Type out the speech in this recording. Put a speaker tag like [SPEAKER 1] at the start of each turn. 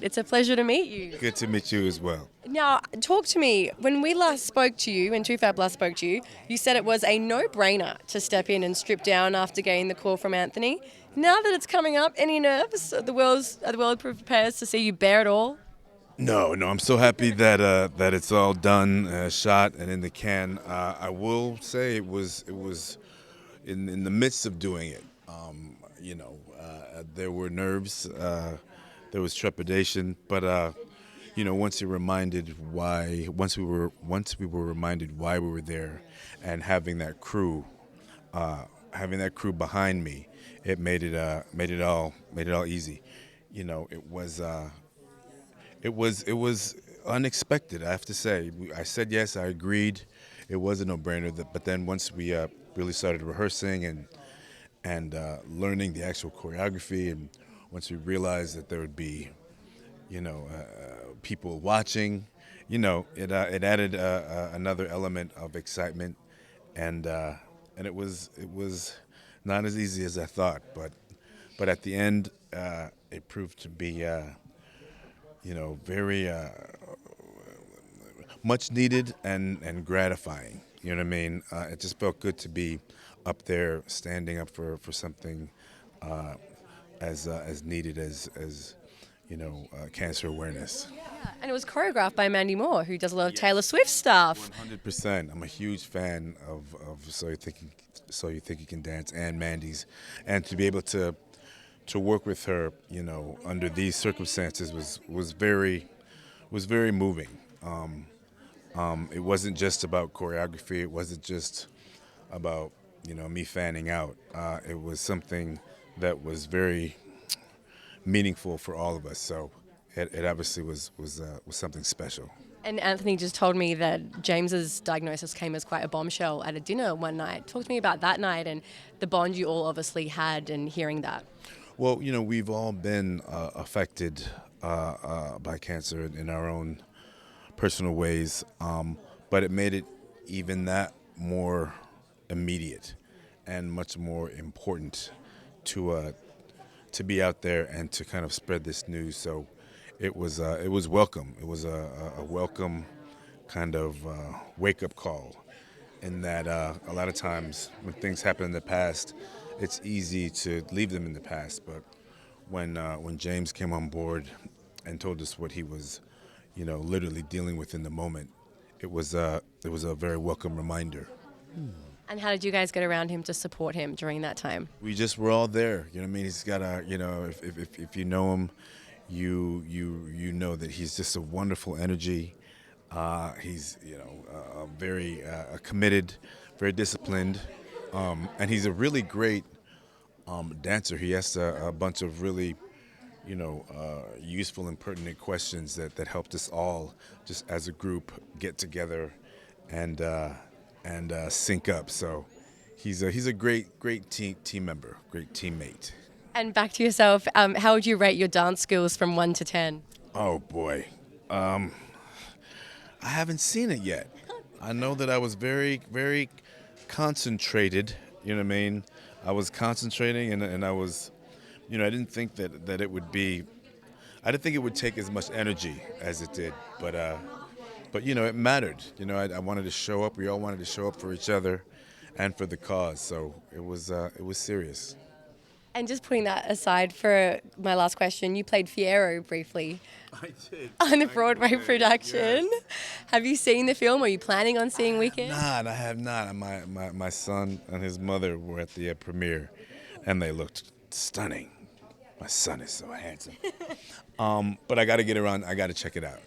[SPEAKER 1] It's a pleasure to meet you.
[SPEAKER 2] Good to meet you as well.
[SPEAKER 1] Now, talk to me. When we last spoke to you, when TooFab last spoke to you, you said it was a no-brainer to step in and strip down after getting the call from Anthony. Now that it's coming up, any nerves? The world prepares to see you bear it all?
[SPEAKER 2] No, I'm so happy that it's all done, shot and in the can. I will say it was in the midst of doing it. There were nerves, there was trepidation, but once we were reminded why we were there, and having that crew behind me, it made it all easy. It was unexpected, I have to say. I said yes, I agreed. It was a no-brainer. But then once we really started rehearsing and learning the actual choreography, and once we realized that there would be, people watching, it added another element of excitement, and it was not as easy as I thought. But at the end, it proved to be. Very much needed and gratifying. You know what I mean? It just felt good to be up there, standing up for something as needed as cancer awareness.
[SPEAKER 1] Yeah, and it was choreographed by Mandy Moore, who does a lot of Taylor Swift stuff.
[SPEAKER 2] 100%. I'm a huge fan of So You Think You Can Dance and Mandy's, and to be able to work with her, under these circumstances was very moving. It wasn't just about choreography. It wasn't just about me fanning out. It was something that was very meaningful for all of us. So it obviously was something special.
[SPEAKER 1] And Anthony just told me that James's diagnosis came as quite a bombshell at a dinner one night. Talk to me about that night and the bond you all obviously had in hearing that.
[SPEAKER 2] Well, we've all been affected by cancer in our own personal ways, but it made it even that more immediate and much more important to be out there and to kind of spread this news. So it was welcome. It was a welcome kind of wake-up call, in that a lot of times when things happen in the past, it's easy to leave them in the past. But when James came on board and told us what he was, literally dealing with in the moment, it was a very welcome reminder.
[SPEAKER 1] And how did you guys get around him to support him during that time?
[SPEAKER 2] We just were all there. You know what I mean? He's got if you know him, you know that he's just a wonderful energy. He's very committed, very disciplined, and he's a really great dancer. He asked a bunch of really useful and pertinent questions that helped us all just as a group get together and sync up. So he's a great team member, great teammate.
[SPEAKER 1] And back to yourself, how would you rate your dance skills from 1 to 10?
[SPEAKER 2] Oh boy, I haven't seen it yet. I know that I was very, very concentrated. You know what I mean? I was concentrating, and I was, I didn't think that it would be. I didn't think it would take as much energy as it did, but it mattered. I wanted to show up. We all wanted to show up for each other, and for the cause. So it was serious.
[SPEAKER 1] And just putting that aside for my last question, you played Fiyero briefly.
[SPEAKER 2] I did.
[SPEAKER 1] On the Broadway production.
[SPEAKER 2] Yes.
[SPEAKER 1] Have you seen the film? Are you planning on seeing Weekend?
[SPEAKER 2] I have not. My son and his mother were at the premiere, and they looked stunning. My son is so handsome. But I got to get around. I got to check it out.